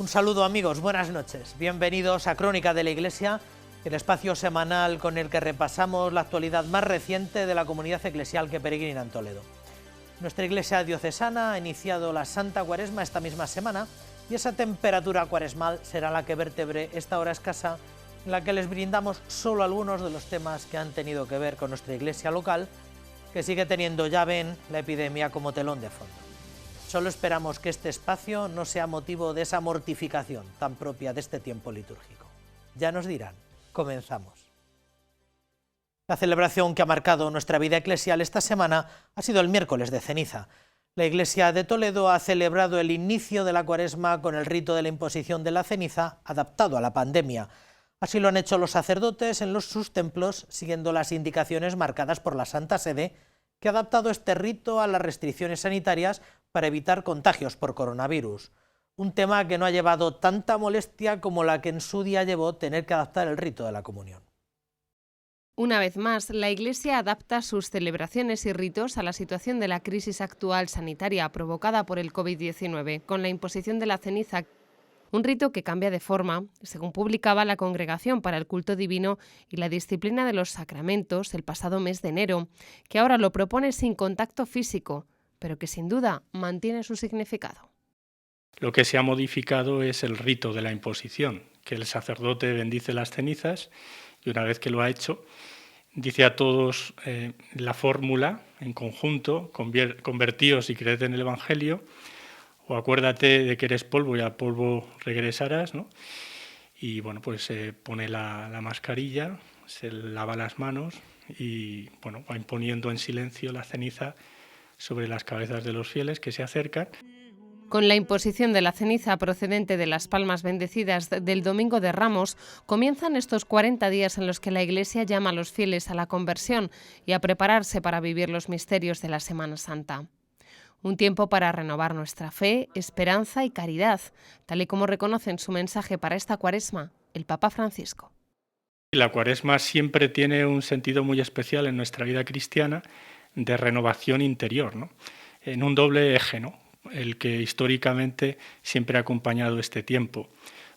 Un saludo amigos, buenas noches. Bienvenidos a Crónica de la Iglesia, el espacio semanal con el que repasamos la actualidad más reciente de la comunidad eclesial que peregrina en Toledo. Nuestra iglesia diocesana ha iniciado la Santa Cuaresma esta misma semana y esa temperatura cuaresmal será la que vertebre esta hora escasa en la que les brindamos solo algunos de los temas que han tenido que ver con nuestra iglesia local, que sigue teniendo, ya ven, la epidemia como telón de fondo. Solo esperamos que este espacio no sea motivo de esa mortificación tan propia de este tiempo litúrgico. Ya nos dirán, comenzamos. La celebración que ha marcado nuestra vida eclesial esta semana ha sido el miércoles de ceniza. La Iglesia de Toledo ha celebrado el inicio de la Cuaresma con el rito de la imposición de la ceniza adaptado a la pandemia. Así lo han hecho los sacerdotes en sus templos, siguiendo las indicaciones marcadas por la Santa Sede, que ha adaptado este rito a las restricciones sanitarias para evitar contagios por coronavirus. Un tema que no ha llevado tanta molestia como la que en su día llevó tener que adaptar el rito de la comunión. Una vez más, la Iglesia adapta sus celebraciones y ritos a la situación de la crisis actual sanitaria provocada por el COVID-19, con la imposición de la ceniza, un rito que cambia de forma, según publicaba la Congregación para el Culto Divino y la Disciplina de los Sacramentos el pasado mes de enero, que ahora lo propone sin contacto físico, pero que sin duda mantiene su significado. Lo que se ha modificado es el rito de la imposición, que el sacerdote bendice las cenizas y una vez que lo ha hecho, dice a todos la fórmula en conjunto: convertíos y creed en el Evangelio, o acuérdate de que eres polvo y a polvo regresarás, ¿no? Y bueno, pues se pone la mascarilla, se lava las manos y bueno, va imponiendo en silencio la ceniza sobre las cabezas de los fieles que se acercan. Con la imposición de la ceniza procedente de las palmas bendecidas del Domingo de Ramos, comienzan estos 40 días en los que la Iglesia llama a los fieles a la conversión y a prepararse para vivir los misterios de la Semana Santa. Un tiempo para renovar nuestra fe, esperanza y caridad, tal y como reconoce en su mensaje para esta Cuaresma el Papa Francisco. La Cuaresma siempre tiene un sentido muy especial en nuestra vida cristiana de renovación interior, ¿no? En un doble eje, ¿no? El que históricamente siempre ha acompañado este tiempo.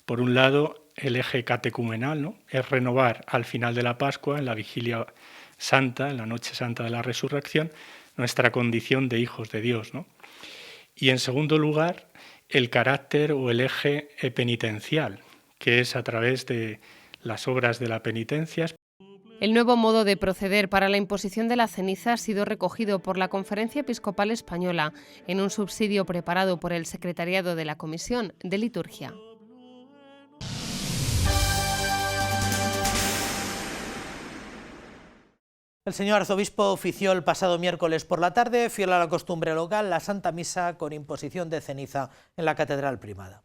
Por un lado, el eje catecumenal, ¿no? Es renovar al final de la Pascua, en la Vigilia Santa, en la Noche Santa de la Resurrección, nuestra condición de hijos de Dios, ¿no? Y en segundo lugar, el carácter o el eje penitencial, que es a través de las obras de la penitencia. El nuevo modo de proceder para la imposición de la ceniza ha sido recogido por la Conferencia Episcopal Española en un subsidio preparado por el Secretariado de la Comisión de Liturgia. El señor arzobispo ofició el pasado miércoles por la tarde, fiel a la costumbre local, la Santa Misa con imposición de ceniza en la Catedral Primada.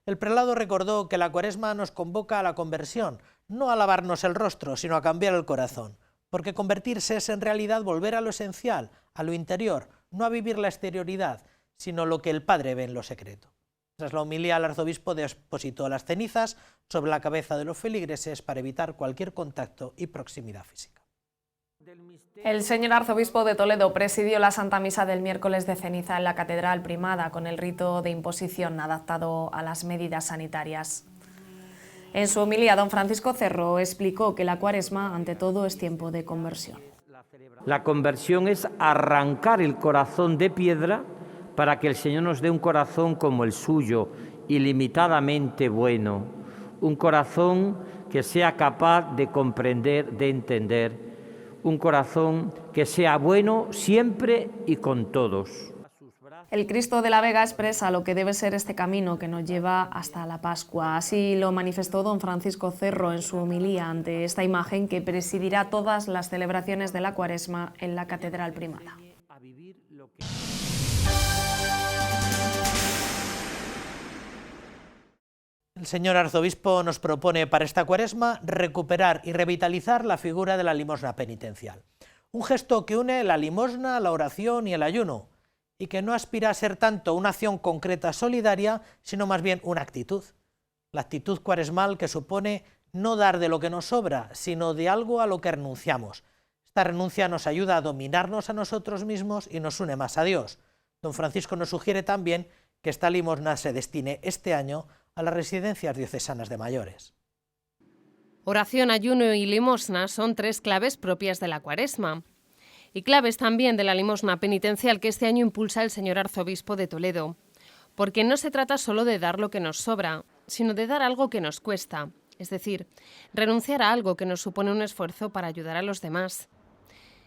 El prelado recordó que la Cuaresma nos convoca a la conversión, no a lavarnos el rostro, sino a cambiar el corazón, porque convertirse es en realidad volver a lo esencial, a lo interior, no a vivir la exterioridad, sino lo que el Padre ve en lo secreto. Tras la homilía, el arzobispo depositó las cenizas sobre la cabeza de los feligreses para evitar cualquier contacto y proximidad física. El señor arzobispo de Toledo presidió la Santa Misa del miércoles de ceniza en la Catedral Primada con el rito de imposición adaptado a las medidas sanitarias. En su homilía, don Francisco Cerro explicó que la Cuaresma, ante todo, es tiempo de conversión. La conversión es arrancar el corazón de piedra para que el Señor nos dé un corazón como el suyo, ilimitadamente bueno, un corazón que sea capaz de comprender, de entender, un corazón que sea bueno siempre y con todos. El Cristo de la Vega expresa lo que debe ser este camino que nos lleva hasta la Pascua. Así lo manifestó don Francisco Cerro en su homilía ante esta imagen que presidirá todas las celebraciones de la Cuaresma en la Catedral Primada. El señor arzobispo nos propone para esta Cuaresma recuperar y revitalizar la figura de la limosna penitencial. Un gesto que une la limosna, la oración y el ayuno, y que no aspira a ser tanto una acción concreta solidaria, sino más bien una actitud. La actitud cuaresmal que supone no dar de lo que nos sobra, sino de algo a lo que renunciamos. Esta renuncia nos ayuda a dominarnos a nosotros mismos y nos une más a Dios. Don Francisco nos sugiere también que esta limosna se destine este año a las residencias diocesanas de mayores. Oración, ayuno y limosna son 3 claves propias de la Cuaresma. Y claves también de la limosna penitencial que este año impulsa el señor arzobispo de Toledo. Porque no se trata solo de dar lo que nos sobra, sino de dar algo que nos cuesta. Es decir, renunciar a algo que nos supone un esfuerzo para ayudar a los demás.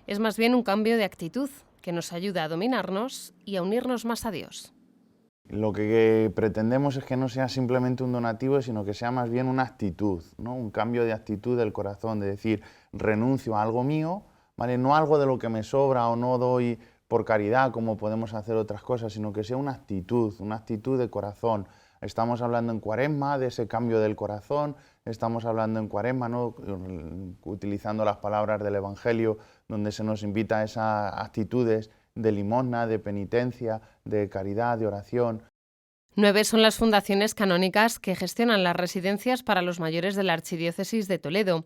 Es más bien un cambio de actitud que nos ayuda a dominarnos y a unirnos más a Dios. Lo que pretendemos es que no sea simplemente un donativo, sino que sea más bien una actitud, ¿no? Un cambio de actitud del corazón, de decir, renuncio a algo mío, ¿vale? No algo de lo que me sobra o no doy por caridad, como podemos hacer otras cosas, sino que sea una actitud de corazón. Estamos hablando en Cuaresma de ese cambio del corazón, estamos hablando en Cuaresma, ¿no? Utilizando las palabras del Evangelio, donde se nos invita a esas actitudes de limosna, de penitencia, de caridad, de oración. 9 son las fundaciones canónicas que gestionan las residencias para los mayores de la Archidiócesis de Toledo.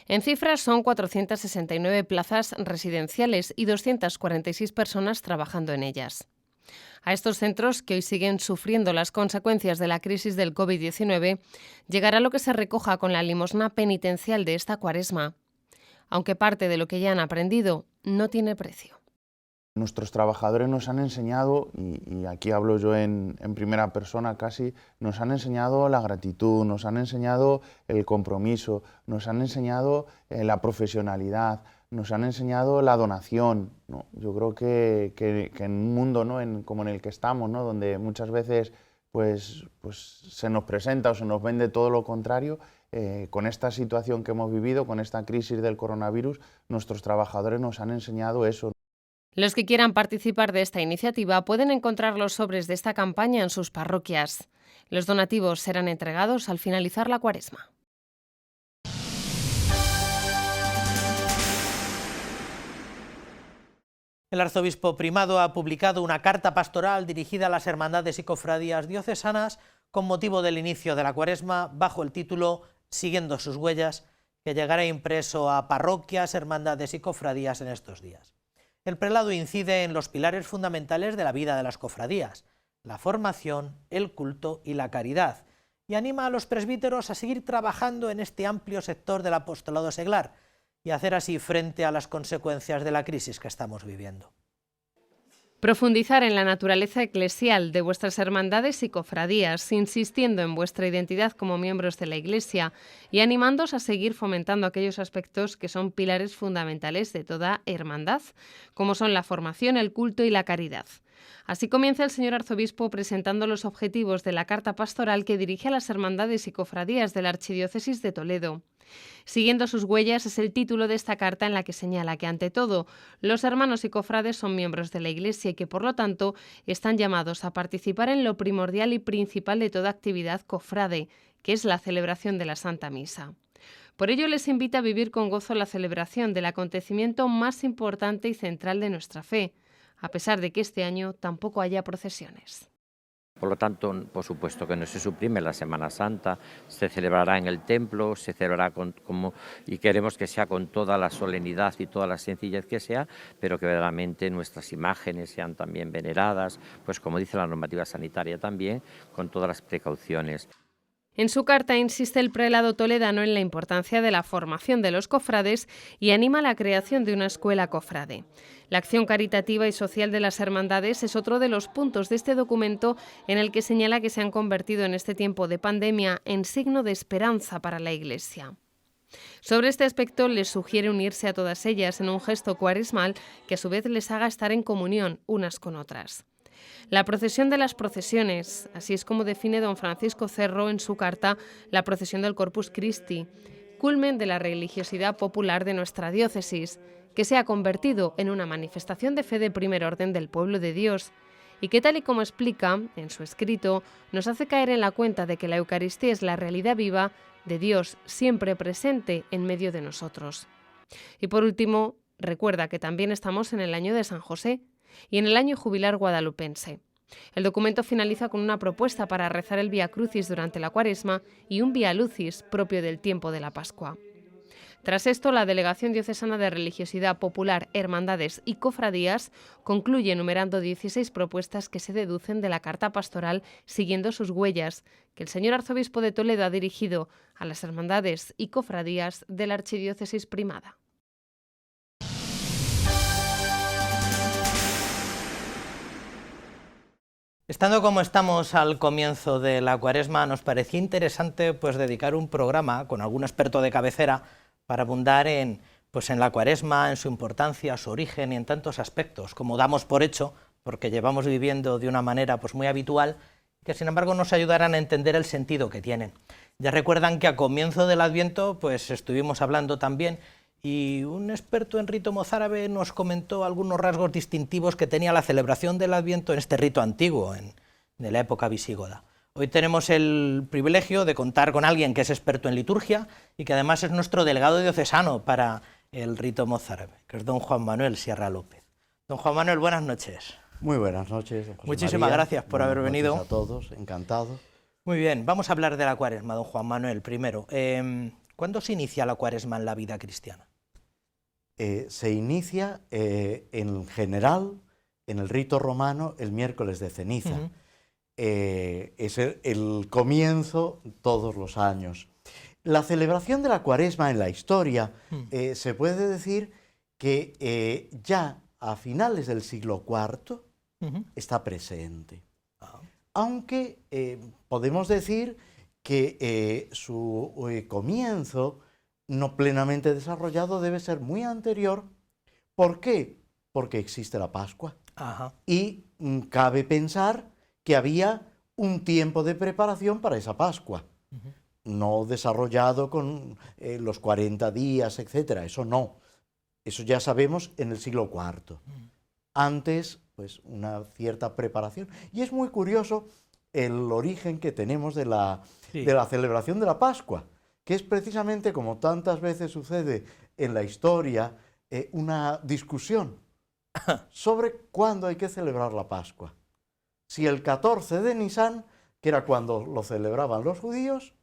En cifras son 469 plazas residenciales y 246 personas trabajando en ellas. A estos centros, que hoy siguen sufriendo las consecuencias de la crisis del COVID-19, llegará lo que se recoja con la limosna penitencial de esta Cuaresma, aunque parte de lo que ya han aprendido no tiene precio. Nuestros trabajadores nos han enseñado, y aquí hablo yo en primera persona casi, nos han enseñado la gratitud, nos han enseñado el compromiso, nos han enseñado la profesionalidad, nos han enseñado la donación, ¿no? Yo creo que en un mundo, ¿no? como en el que estamos, ¿no? Donde muchas veces pues se nos presenta o se nos vende todo lo contrario, con esta situación que hemos vivido, con esta crisis del coronavirus, nuestros trabajadores nos han enseñado eso. Los que quieran participar de esta iniciativa pueden encontrar los sobres de esta campaña en sus parroquias. Los donativos serán entregados al finalizar la Cuaresma. El arzobispo primado ha publicado una carta pastoral dirigida a las hermandades y cofradías diocesanas con motivo del inicio de la Cuaresma bajo el título Siguiendo sus huellas, que llegará impreso a parroquias, hermandades y cofradías en estos días. El prelado incide en los pilares fundamentales de la vida de las cofradías, la formación, el culto y la caridad, y anima a los presbíteros a seguir trabajando en este amplio sector del apostolado seglar y hacer así frente a las consecuencias de la crisis que estamos viviendo. Profundizar en la naturaleza eclesial de vuestras hermandades y cofradías, insistiendo en vuestra identidad como miembros de la Iglesia y animándoos a seguir fomentando aquellos aspectos que son pilares fundamentales de toda hermandad, como son la formación, el culto y la caridad. Así comienza el señor arzobispo presentando los objetivos de la carta pastoral que dirige a las hermandades y cofradías de la Archidiócesis de Toledo. Siguiendo sus huellas es el título de esta carta, en la que señala que, ante todo, los hermanos y cofrades son miembros de la Iglesia y que, por lo tanto, están llamados a participar en lo primordial y principal de toda actividad cofrade, que es la celebración de la Santa Misa. Por ello, les invita a vivir con gozo la celebración del acontecimiento más importante y central de nuestra fe, a pesar de que este año tampoco haya procesiones. Por lo tanto, por supuesto que no se suprime la Semana Santa, se celebrará en el templo, se celebrará y queremos que sea con toda la solemnidad y toda la sencillez que sea, pero que verdaderamente nuestras imágenes sean también veneradas, pues como dice la normativa sanitaria también, con todas las precauciones. En su carta insiste el prelado toledano en la importancia de la formación de los cofrades y anima la creación de una escuela cofrade. La acción caritativa y social de las hermandades es otro de los puntos de este documento, en el que señala que se han convertido en este tiempo de pandemia en signo de esperanza para la Iglesia. Sobre este aspecto les sugiere unirse a todas ellas en un gesto cuaresmal que a su vez les haga estar en comunión unas con otras. La procesión de las procesiones, así es como define don Francisco Cerro en su carta la procesión del Corpus Christi, culmen de la religiosidad popular de nuestra diócesis, que se ha convertido en una manifestación de fe de primer orden del pueblo de Dios y que, tal y como explica en su escrito, nos hace caer en la cuenta de que la Eucaristía es la realidad viva de Dios siempre presente en medio de nosotros. Y por último, recuerda que también estamos en el año de San José y en el año jubilar guadalupense. El documento finaliza con una propuesta para rezar el Vía Crucis durante la Cuaresma y un Vía Lucis propio del tiempo de la Pascua. Tras esto, la Delegación Diocesana de Religiosidad Popular, Hermandades y Cofradías concluye enumerando 16 propuestas que se deducen de la carta pastoral siguiendo sus huellas, que el señor arzobispo de Toledo ha dirigido a las hermandades y cofradías de la Archidiócesis Primada. Estando como estamos al comienzo de la Cuaresma, nos parecía interesante pues dedicar un programa con algún experto de cabecera para abundar en la Cuaresma, en su importancia, su origen y en tantos aspectos, como damos por hecho, porque llevamos viviendo de una manera pues muy habitual, que sin embargo nos ayudarán a entender el sentido que tienen. Ya recuerdan que a comienzo del Adviento pues estuvimos hablando también, y un experto en rito mozárabe nos comentó algunos rasgos distintivos que tenía la celebración del Adviento en este rito antiguo, de la época visigoda. Hoy tenemos el privilegio de contar con alguien que es experto en liturgia y que además es nuestro delegado diocesano para el rito mozárabe, que es don Juan Manuel Sierra López. Don Juan Manuel, buenas noches. Muy buenas noches, José Muchísimas María. gracias por haber venido. Buenas noches a todos, encantado. Muy bien, vamos a hablar de la Cuaresma, don Juan Manuel, primero. ¿Cuándo se inicia la Cuaresma en la vida cristiana? Se inicia en general en el rito romano el miércoles de ceniza. Es el comienzo todos los años. La celebración de la Cuaresma en la historia se puede decir que ya a finales del siglo IV está presente. Aunque podemos decir que su comienzo no plenamente desarrollado debe ser muy anterior. ¿Por qué? Porque existe la Pascua. Y cabe pensar que había un tiempo de preparación para esa Pascua. No desarrollado con los 40 días, etcétera. Eso no. Eso ya sabemos en el siglo IV. Antes, pues una cierta preparación. Y es muy curioso el origen que tenemos de la celebración de la Pascua, que es precisamente, como tantas veces sucede en la historia, una discusión sobre cuándo hay que celebrar la Pascua. Si el 14 de Nisan, que era cuando lo celebraban los judíos,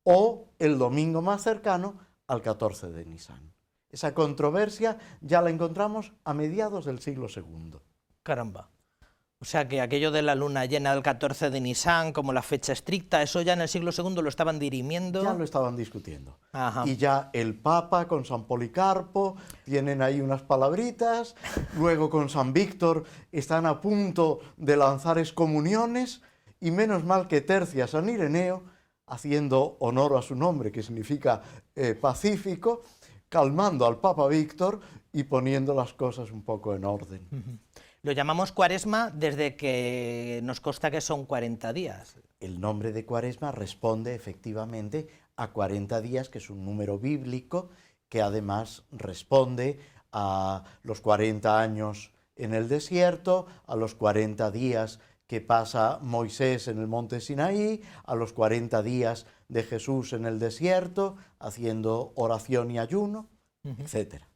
o el domingo más cercano al 14 de Nisan. Esa controversia ya la encontramos a mediados del siglo II. Caramba. O sea que aquello de la luna llena del 14 de Nisan, como la fecha estricta, eso ya en el siglo II lo estaban dirimiendo. Ya lo estaban discutiendo. Ajá. Y ya el Papa con San Policarpo tienen ahí unas palabritas, luego con San Víctor están a punto de lanzar excomuniones, y menos mal que tercia San Ireneo, haciendo honor a su nombre, que significa pacífico, calmando al Papa Víctor y poniendo las cosas un poco en orden. Lo llamamos Cuaresma desde que nos consta que son 40 días. El nombre de Cuaresma responde efectivamente a 40 días, que es un número bíblico que además responde a los 40 años en el desierto, a los 40 días que pasa Moisés en el monte Sinaí, a los 40 días de Jesús en el desierto, haciendo oración y ayuno, etcétera.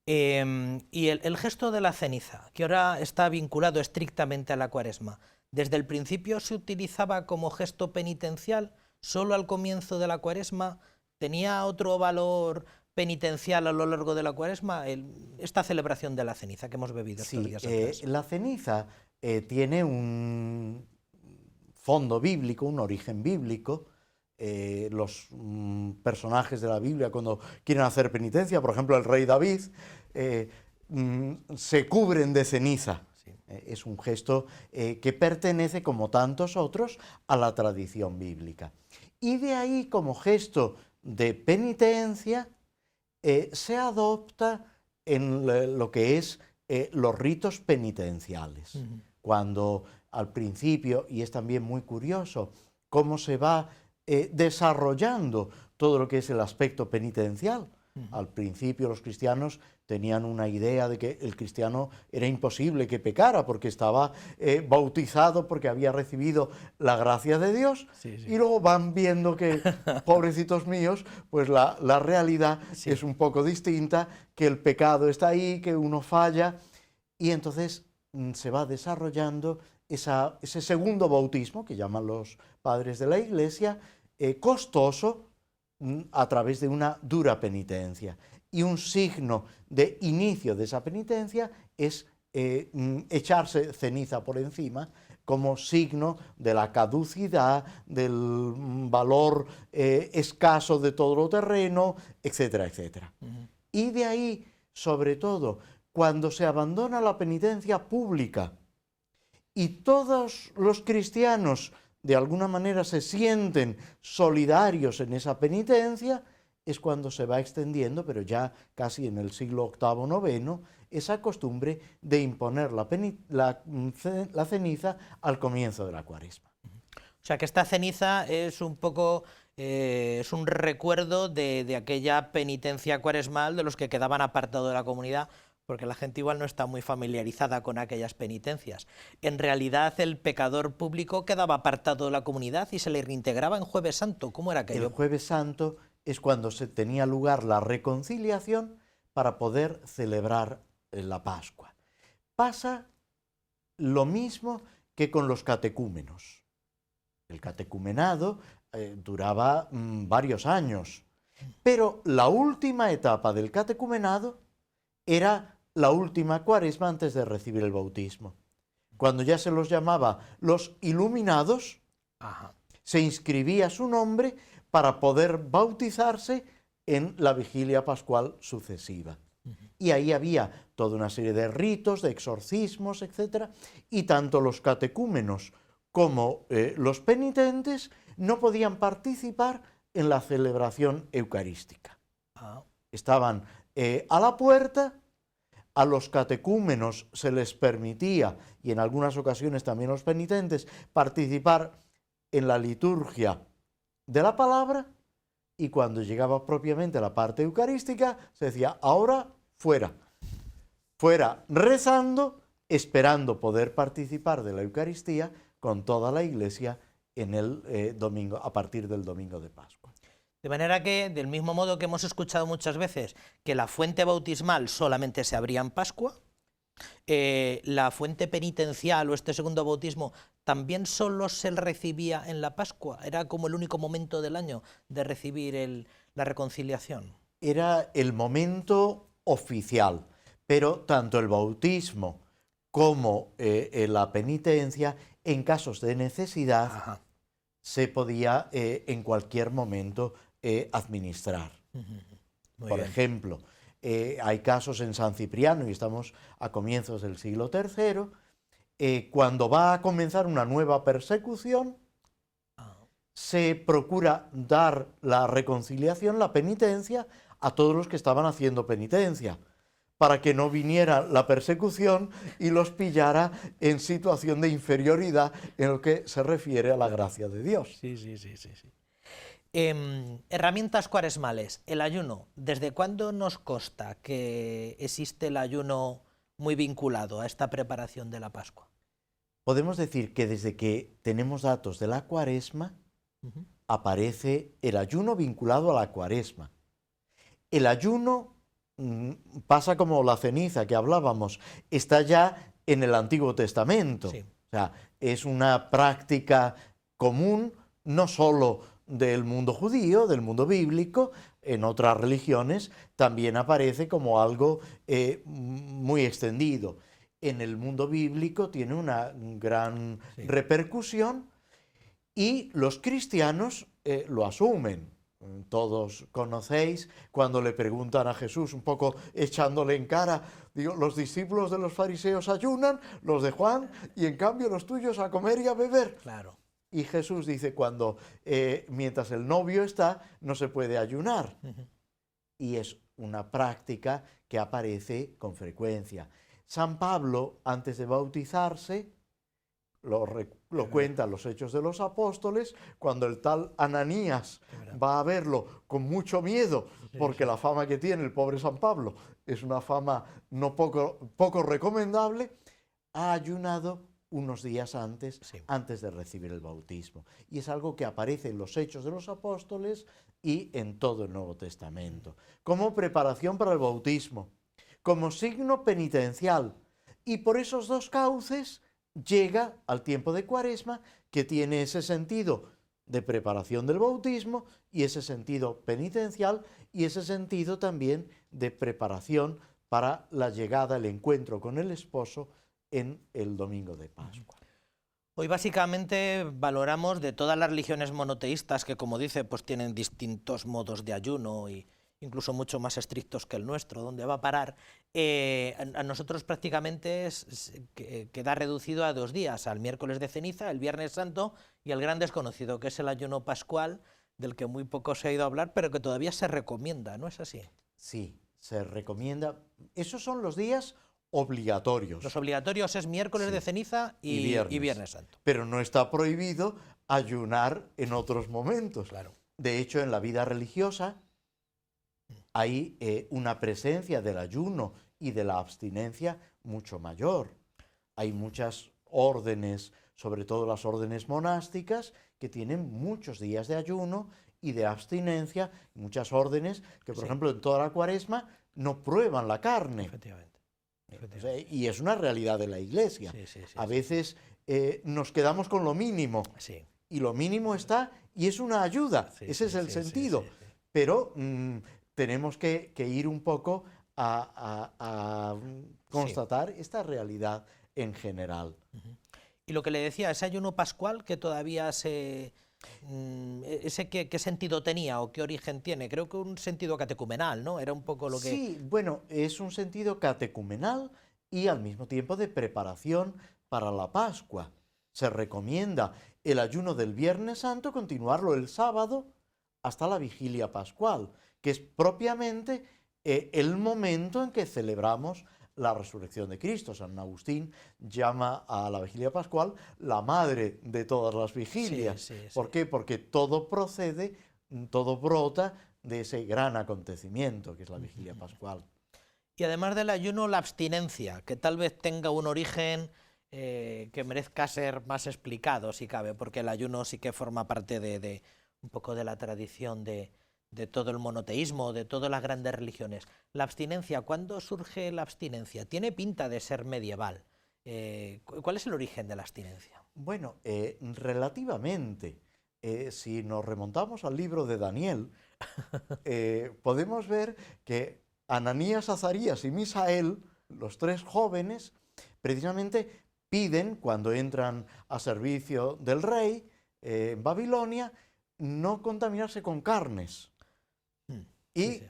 Y el gesto de la ceniza, que ahora está vinculado estrictamente a la Cuaresma, ¿desde el principio se utilizaba como gesto penitencial? ¿Solo al comienzo de la Cuaresma? ¿Tenía otro valor penitencial a lo largo de la Cuaresma? Esta celebración de la ceniza que hemos bebido estos días atrás. La ceniza tiene un fondo bíblico, un origen bíblico. Los personajes de la Biblia, cuando quieren hacer penitencia, por ejemplo el rey David, se cubren de ceniza. Sí. Es un gesto que pertenece, como tantos otros, a la tradición bíblica. Y de ahí, como gesto de penitencia, se adopta en lo que es los ritos penitenciales. Cuando al principio, y es también muy curioso, cómo se va desarrollando todo lo que es el aspecto penitencial. Al principio los cristianos tenían una idea de que el cristiano era imposible que pecara porque estaba bautizado, porque había recibido la gracia de Dios, y luego van viendo que, pobrecitos míos, pues la realidad es un poco distinta, que el pecado está ahí, que uno falla, y entonces se va desarrollando ese segundo bautismo, que llaman los padres de la Iglesia, costoso, a través de una dura penitencia. Y un signo de inicio de esa penitencia es echarse ceniza por encima como signo de la caducidad, del valor escaso de todo lo terreno, etcétera, etcétera. Y de ahí, sobre todo, cuando se abandona la penitencia pública y todos los cristianos de alguna manera se sienten solidarios en esa penitencia, es cuando se va extendiendo, pero ya casi en el siglo VIII, IX, esa costumbre de imponer la ceniza al comienzo de la Cuaresma. O sea que esta ceniza es un poco, es un recuerdo de aquella penitencia cuaresmal de los que quedaban apartados de la comunidad, porque la gente igual no está muy familiarizada con aquellas penitencias. En realidad el pecador público quedaba apartado de la comunidad y se le reintegraba en Jueves Santo. ¿Cómo era aquello? El Jueves Santo es cuando se tenía lugar la reconciliación para poder celebrar la Pascua. Pasa lo mismo que con los catecúmenos. El catecumenado duraba varios años, pero la última etapa del catecumenado era la última Cuaresma antes de recibir el bautismo. Cuando ya se los llamaba los iluminados, se inscribía su nombre para poder bautizarse en la vigilia pascual sucesiva. Y ahí había toda una serie de ritos, de exorcismos, etc. Y tanto los catecúmenos como los penitentes no podían participar en la celebración eucarística. Estaban a la puerta, a los catecúmenos se les permitía, y en algunas ocasiones también a los penitentes, participar en la liturgia de la palabra, y cuando llegaba propiamente la parte eucarística, se decía, ahora fuera, fuera rezando, esperando poder participar de la Eucaristía con toda la Iglesia en el domingo, a partir del domingo de Pascua. De manera que, del mismo modo que hemos escuchado muchas veces que la fuente bautismal solamente se abría en Pascua, la fuente penitencial o este segundo bautismo también solo se recibía en la Pascua. Era como el único momento del año de recibir la reconciliación. Era el momento oficial, pero tanto el bautismo como la penitencia, en casos de necesidad, se podía en cualquier momento administrar. Por ejemplo, hay casos en San Cipriano, y estamos a comienzos del siglo III, cuando va a comenzar una nueva persecución, se procura dar la reconciliación, la penitencia, a todos los que estaban haciendo penitencia, para que no viniera la persecución y los pillara en situación de inferioridad en lo que se refiere a la gracia de Dios. Sí. Herramientas cuaresmales, el ayuno. ¿Desde cuándo nos consta que existe el ayuno muy vinculado a esta preparación de la Pascua? Podemos decir que desde que tenemos datos de la Cuaresma, aparece el ayuno vinculado a la Cuaresma. El ayuno pasa como la ceniza que hablábamos, está ya en el Antiguo Testamento. Sí. O sea, es una práctica común, no solo del mundo judío, del mundo bíblico, en otras religiones también aparece como algo muy extendido. En el mundo bíblico tiene una gran repercusión y los cristianos lo asumen. Todos conocéis cuando le preguntan a Jesús, un poco echándole en cara, digo, los discípulos de los fariseos ayunan, los de Juan, y en cambio los tuyos a comer y a beber. Claro. Y Jesús dice, mientras el novio está, no se puede ayunar. Y es una práctica que aparece con frecuencia. San Pablo, antes de bautizarse, lo cuentan los Hechos de los Apóstoles, cuando el tal Ananías va a verlo con mucho miedo, porque la fama que tiene el pobre San Pablo es una fama no poco recomendable, ha ayunado unos días antes de recibir el bautismo. Y es algo que aparece en los Hechos de los Apóstoles y en todo el Nuevo Testamento, como preparación para el bautismo, como signo penitencial. Y por esos dos cauces llega al tiempo de Cuaresma, que tiene ese sentido de preparación del bautismo y ese sentido penitencial y ese sentido también de preparación para la llegada, el encuentro con el esposo en el domingo de Pascua. Hoy básicamente valoramos de todas las religiones monoteístas que, como dice, pues tienen distintos modos de ayuno y incluso mucho más estrictos que el nuestro, ¿dónde va a parar? A nosotros prácticamente queda reducido a 2 días, al miércoles de ceniza, el Viernes Santo y el gran desconocido, que es el ayuno pascual, del que muy poco se ha ido a hablar, pero que todavía se recomienda, ¿no es así? Sí, se recomienda. Esos son los días obligatorios. Los obligatorios es miércoles de ceniza y Viernes Santo. Pero no está prohibido ayunar en otros momentos. Claro. De hecho, en la vida religiosa hay una presencia del ayuno y de la abstinencia mucho mayor. Hay muchas órdenes, sobre todo las órdenes monásticas, que tienen muchos días de ayuno y de abstinencia, muchas órdenes que, por ejemplo, en toda la Cuaresma no prueban la carne. Efectivamente. Y es una realidad de la Iglesia. A veces nos quedamos con lo mínimo. Sí. Y lo mínimo está, y es una ayuda. Ese es el sentido. Pero tenemos que ir un poco a constatar esta realidad en general. Y lo que le decía, ese ayuno pascual que todavía ¿qué sentido tenía o qué origen tiene? Creo que un sentido catecumenal, ¿no? Era un poco lo que... Sí, bueno, es un sentido catecumenal y al mismo tiempo de preparación para la Pascua. Se recomienda el ayuno del Viernes Santo continuarlo el sábado hasta la vigilia pascual, que es propiamente el momento en que celebramos la resurrección de Cristo. San Agustín llama a la vigilia pascual la madre de todas las vigilias. ¿Por qué? Porque todo procede, todo brota de ese gran acontecimiento que es la vigilia pascual. Y además del ayuno, la abstinencia, que tal vez tenga un origen que merezca ser más explicado, si cabe, porque el ayuno sí que forma parte de un poco de la tradición de todo el monoteísmo, de todas las grandes religiones. La abstinencia, ¿cuándo surge la abstinencia? Tiene pinta de ser medieval. ¿Cuál es el origen de la abstinencia? Bueno, relativamente, si nos remontamos al libro de Daniel, podemos ver que Ananías, Azarías y Misael, los 3 jóvenes, precisamente piden, cuando entran a servicio del rey en Babilonia, no contaminarse con carnes. Y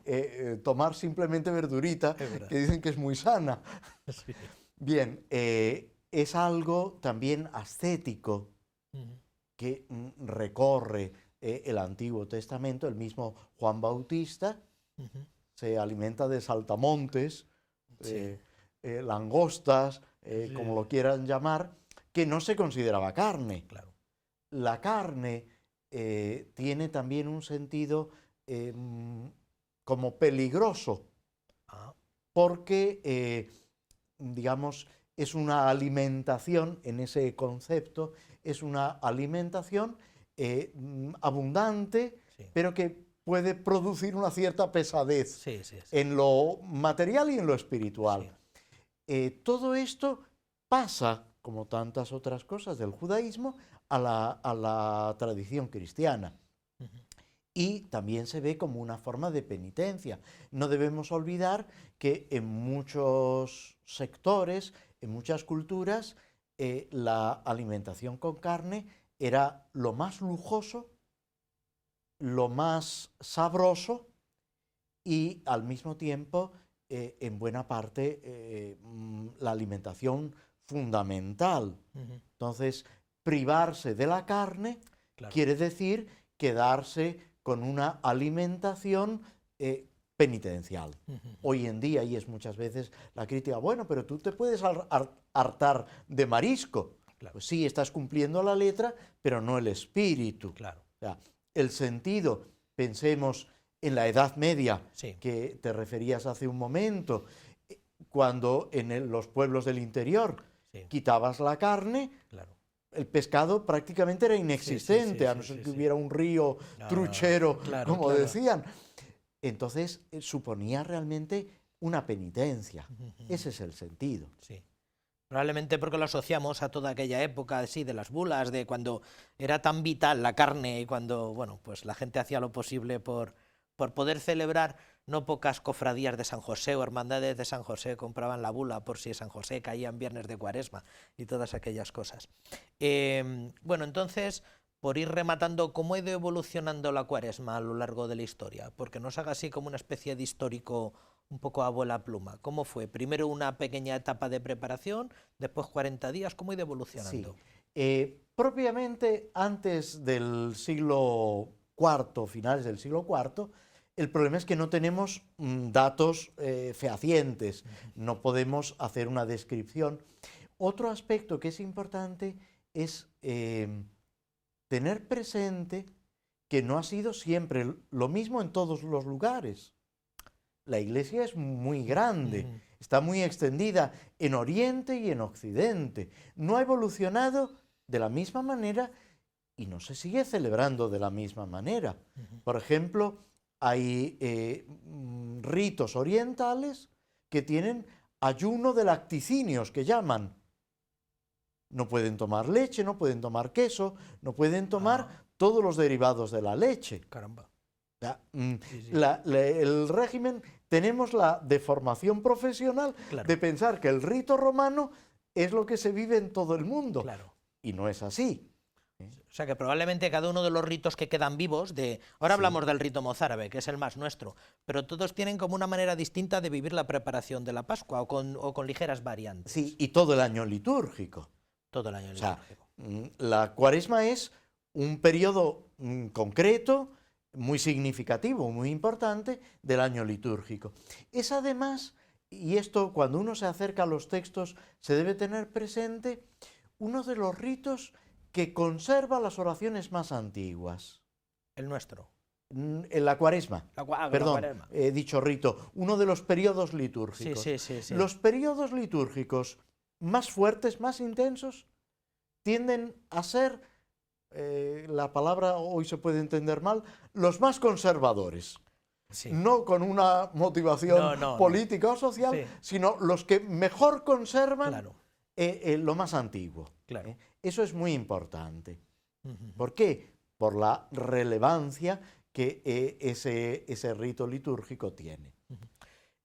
tomar simplemente verdurita, que dicen que es muy sana. Sí. Bien, es algo también ascético que recorre el Antiguo Testamento. El mismo Juan Bautista se alimenta de saltamontes, langostas, como lo quieran llamar, que no se consideraba carne. Claro. La carne tiene también un sentido como peligroso, porque, digamos, es una alimentación, en ese concepto, es una alimentación abundante, pero que puede producir una cierta pesadez en lo material y en lo espiritual. Todo esto pasa, como tantas otras cosas del judaísmo, a la tradición cristiana. Y también se ve como una forma de penitencia. No debemos olvidar que en muchos sectores, en muchas culturas, la alimentación con carne era lo más lujoso, lo más sabroso y al mismo tiempo, en buena parte, la alimentación fundamental. Entonces, privarse de la carne quiere decir quedarse con una alimentación penitencial. Hoy en día, y es muchas veces la crítica, bueno, pero tú te puedes hartar de marisco. Pues sí, estás cumpliendo la letra, pero no el espíritu. O sea, el sentido, pensemos en la Edad Media, que te referías hace un momento, cuando en los pueblos del interior quitabas la carne, el pescado prácticamente era inexistente, a no ser que hubiera un río truchero, como decían. Entonces suponía realmente una penitencia. Ese es el sentido. Probablemente porque lo asociamos a toda aquella época, así, de las bulas, de cuando era tan vital la carne y cuando, bueno, pues la gente hacía lo posible por poder celebrar. No pocas cofradías de San José o hermandades de San José compraban la bula por si San José caía en viernes de Cuaresma y todas aquellas cosas. Bueno, entonces, por ir rematando, ¿cómo ha ido evolucionando la Cuaresma a lo largo de la historia? Porque nos haga así como una especie de histórico un poco a vuela pluma. ¿Cómo fue? Primero una pequeña etapa de preparación, después 40 días, ¿cómo ha ido evolucionando? Sí. Propiamente antes del siglo IV, finales del siglo IV, el problema es que no tenemos datos fehacientes, no podemos hacer una descripción. Otro aspecto que es importante es tener presente que no ha sido siempre lo mismo en todos los lugares. La Iglesia es muy grande, está muy extendida en Oriente y en Occidente. No ha evolucionado de la misma manera y no se sigue celebrando de la misma manera. Por ejemplo, hay ritos orientales que tienen ayuno de lacticinios, que llaman. No pueden tomar leche, no pueden tomar queso, no pueden tomar todos los derivados de la leche. Caramba. El régimen, tenemos la deformación profesional de pensar que el rito romano es lo que se vive en todo el mundo. Claro. Y no es así. O sea que probablemente cada uno de los ritos que quedan vivos, ahora hablamos del rito mozárabe, que es el más nuestro, pero todos tienen como una manera distinta de vivir la preparación de la Pascua o con ligeras variantes. Sí, y todo el año litúrgico. Todo el año litúrgico. La Cuaresma es un periodo concreto, muy significativo, muy importante del año litúrgico. Es además, y esto cuando uno se acerca a los textos se debe tener presente, uno de los ritos que conserva las oraciones más antiguas. El nuestro. En la Cuaresma. Perdón, he dicho rito. Uno de los periodos litúrgicos. Sí. Los periodos litúrgicos más fuertes, más intensos, tienden a ser, la palabra hoy se puede entender mal, los más conservadores. Sí. No con una motivación política o social, sino los que mejor conservan lo más antiguo. Claro. Eso es muy importante. ¿Por qué? Por la relevancia que ese rito litúrgico tiene.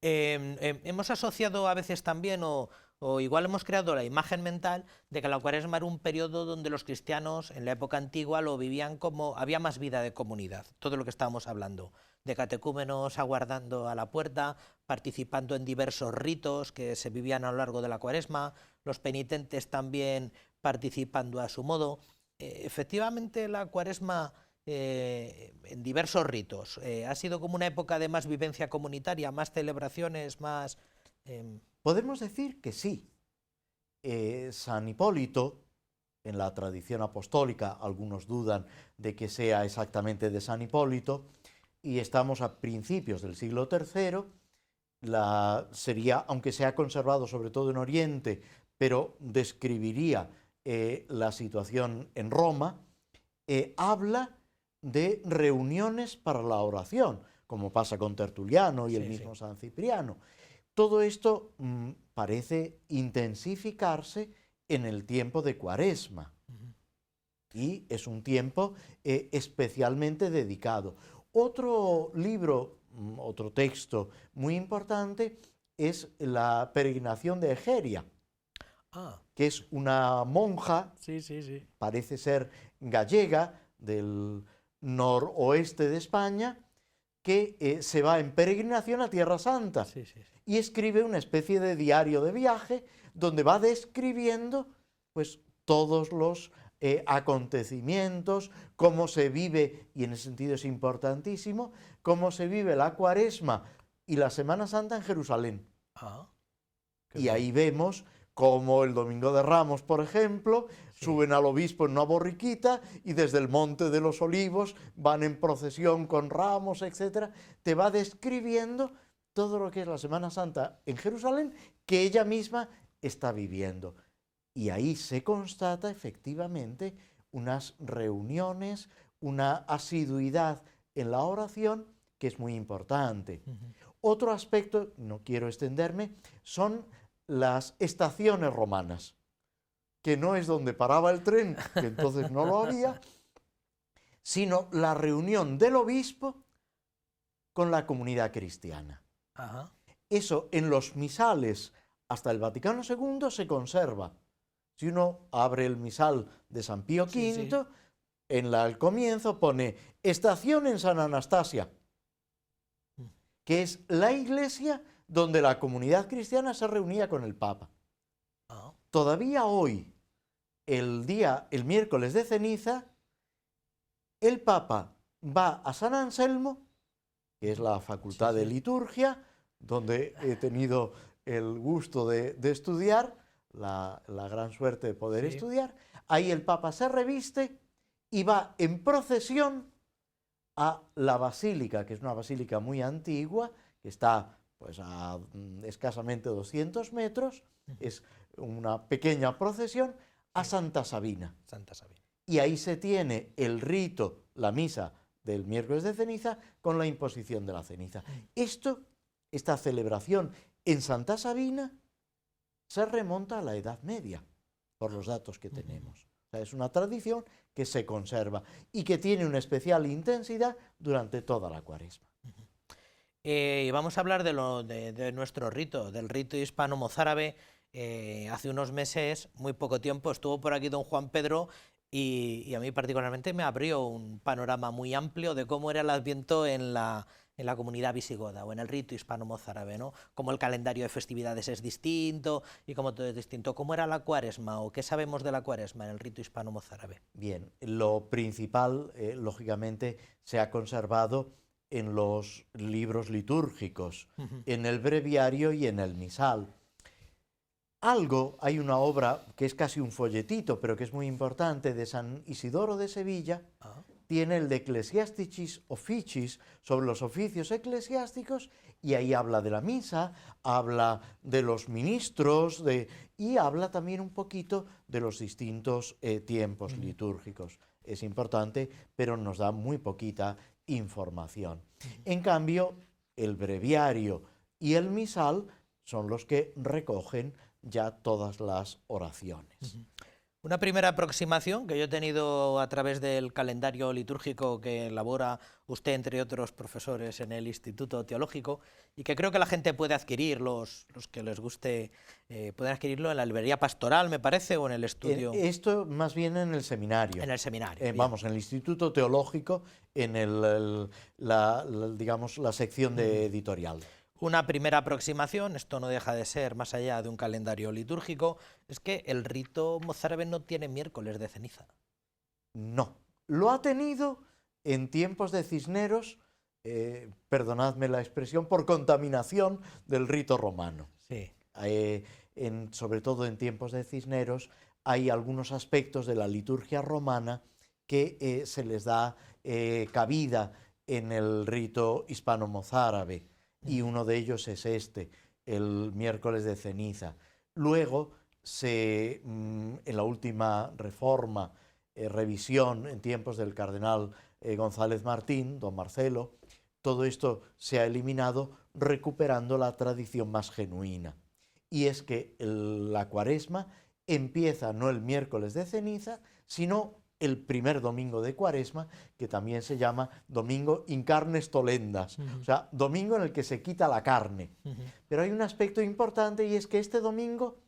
Hemos asociado a veces también, o igual hemos creado la imagen mental de que la Cuaresma era un periodo donde los cristianos en la época antigua lo vivían como había más vida de comunidad, todo lo que estábamos hablando, de catecúmenos aguardando a la puerta, participando en diversos ritos que se vivían a lo largo de la Cuaresma, los penitentes también participando a su modo. Efectivamente, la Cuaresma en diversos ritos ha sido como una época de más vivencia comunitaria, más celebraciones, más... Podemos decir que sí. San Hipólito, en la tradición apostólica, algunos dudan de que sea exactamente de San Hipólito, y estamos a principios del siglo III, sería, aunque se ha conservado sobre todo en Oriente, pero describiría la situación en Roma, habla de reuniones para la oración, como pasa con Tertuliano y el mismo San Cipriano. Todo esto parece intensificarse en el tiempo de Cuaresma, y es un tiempo especialmente dedicado. Otro libro, otro texto muy importante es la peregrinación de Egeria, que es una monja, parece ser gallega, del noroeste de España, que se va en peregrinación a Tierra Santa y escribe una especie de diario de viaje donde va describiendo pues todos los acontecimientos, cómo se vive, y en ese sentido es importantísimo, cómo se vive la Cuaresma y la Semana Santa en Jerusalén. Y ahí vemos cómo el Domingo de Ramos, por ejemplo, suben al obispo en una borriquita y desde el Monte de los Olivos van en procesión con ramos, etc. Te va describiendo todo lo que es la Semana Santa en Jerusalén, que ella misma está viviendo. Y ahí se constata efectivamente unas reuniones, una asiduidad en la oración que es muy importante. Otro aspecto, no quiero extenderme, son las estaciones romanas, que no es donde paraba el tren, que entonces no lo había, sino la reunión del obispo con la comunidad cristiana. Ajá. Eso en los misales hasta el Vaticano II se conserva. Si uno abre el misal de San Pío V, Sí. al comienzo pone Estación en San Anastasia, que es la iglesia donde la comunidad cristiana se reunía con el Papa. Ah. Todavía hoy, el miércoles de ceniza, el Papa va a San Anselmo, que es la facultad de liturgia, donde he tenido el gusto de estudiar, la gran suerte de poder estudiar. Ahí el Papa se reviste y va en procesión a la basílica, que es una basílica muy antigua, que está pues a escasamente 200 metros, es una pequeña procesión, a Santa Sabina. Santa Sabina. Y ahí se tiene el rito, la misa del miércoles de ceniza, con la imposición de la ceniza. Esta celebración en Santa Sabina se remonta a la Edad Media, por los datos que tenemos. O sea, es una tradición que se conserva y que tiene una especial intensidad durante toda la Cuaresma. Y vamos a hablar de nuestro rito, del rito hispano-mozárabe. Hace unos meses, muy poco tiempo, estuvo por aquí don Juan Pedro y a mí particularmente me abrió un panorama muy amplio de cómo era el Adviento en la comunidad visigoda o en el rito hispano-mozárabe, ¿no? Cómo el calendario de festividades es distinto y cómo todo es distinto. ¿Cómo era la Cuaresma o qué sabemos de la Cuaresma en el rito hispano-mozárabe? Bien, lo principal, lógicamente, se ha conservado en los libros litúrgicos, en el breviario y en el misal. Hay una obra que es casi un folletito, pero que es muy importante, de San Isidoro de Sevilla, tiene el de Ecclesiasticis Officis, sobre los oficios eclesiásticos, y ahí habla de la misa, habla de los ministros, y habla también un poquito de los distintos tiempos litúrgicos. Es importante, pero nos da muy poquita información. En cambio, el breviario y el misal son los que recogen ya todas las oraciones. Una primera aproximación que yo he tenido a través del calendario litúrgico que elabora usted, entre otros profesores, en el Instituto Teológico, y que creo que la gente puede adquirir, los que les guste, pueden adquirirlo en la librería pastoral, me parece, o en el estudio. Esto más bien en el seminario. En el seminario. Vamos, en el Instituto Teológico, en la sección de editorial. Una primera aproximación, esto no deja de ser más allá de un calendario litúrgico, es que el rito mozárabe no tiene miércoles de ceniza. No, lo ha tenido en tiempos de Cisneros, perdonadme la expresión, por contaminación del rito romano. Sí. Sobre todo en tiempos de Cisneros hay algunos aspectos de la liturgia romana que se les da cabida en el rito hispano-mozárabe. Y uno de ellos es el miércoles de ceniza. Luego, en la última reforma, revisión en tiempos del cardenal González Martín, don Marcelo, todo esto se ha eliminado recuperando la tradición más genuina. Y es que la Cuaresma empieza no el miércoles de ceniza, sino el primer domingo de Cuaresma, que también se llama domingo in carnes tolendas, o sea, domingo en el que se quita la carne. Pero hay un aspecto importante y es que este domingo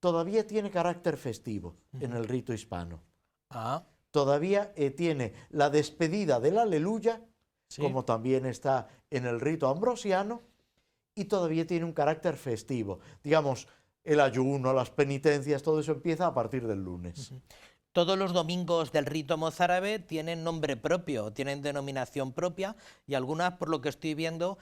todavía tiene carácter festivo en el rito hispano. Todavía tiene la despedida del Aleluya, como también está en el rito ambrosiano, y todavía tiene un carácter festivo. Digamos, el ayuno, las penitencias, todo eso empieza a partir del lunes. Todos los domingos del rito mozárabe tienen nombre propio, tienen denominación propia y algunas, por lo que estoy viendo,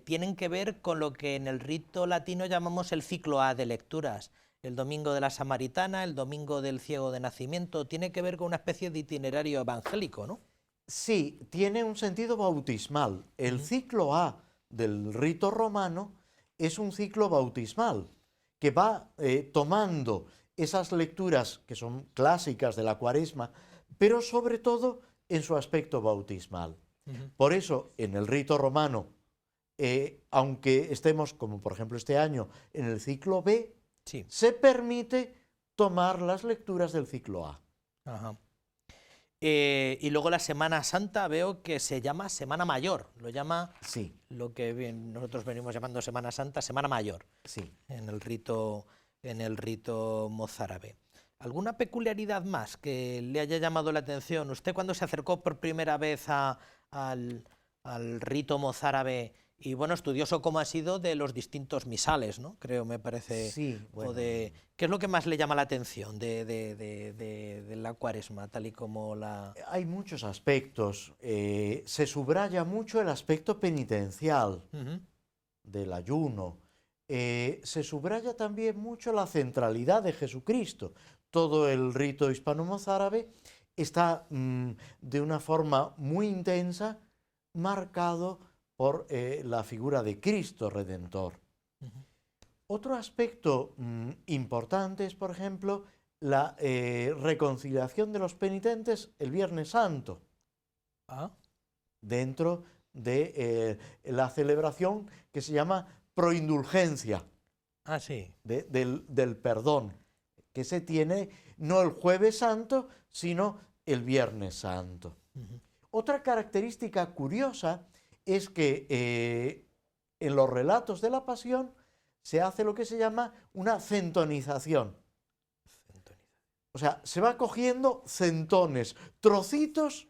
tienen que ver con lo que en el rito latino llamamos el ciclo A de lecturas. El domingo de la Samaritana, el domingo del ciego de nacimiento, tiene que ver con una especie de itinerario evangélico, ¿no? Sí, tiene un sentido bautismal. El ciclo A del rito romano es un ciclo bautismal que va tomando esas lecturas que son clásicas de la Cuaresma, pero sobre todo en su aspecto bautismal. Por eso, en el rito romano, aunque estemos, como por ejemplo este año, en el ciclo B, Sí. se permite tomar las lecturas del ciclo A. Ajá. Y luego la Semana Santa veo que se llama Semana Mayor, lo llama Sí, lo que nosotros venimos llamando Semana Santa, Semana Mayor, sí. en el rito mozárabe. ¿Alguna peculiaridad más que le haya llamado la atención? Usted cuando se acercó por primera vez al rito mozárabe, y bueno, estudioso como ha sido de los distintos misales, ¿no? Creo, me parece. Sí, bueno. ¿Qué es lo que más le llama la atención de la Cuaresma, tal y como la...? Hay muchos aspectos. Se subraya mucho el aspecto penitencial del ayuno. Se subraya también mucho la centralidad de Jesucristo. Todo el rito hispano-mozárabe está de una forma muy intensa marcado por la figura de Cristo Redentor. Otro aspecto importante es, por ejemplo, la reconciliación de los penitentes el Viernes Santo, dentro de la celebración que se llama proindulgencia, Sí. del perdón, que se tiene no el Jueves Santo, sino el Viernes Santo. Otra característica curiosa es que en los relatos de la Pasión se hace lo que se llama una centonización. O sea, se va cogiendo centones, trocitos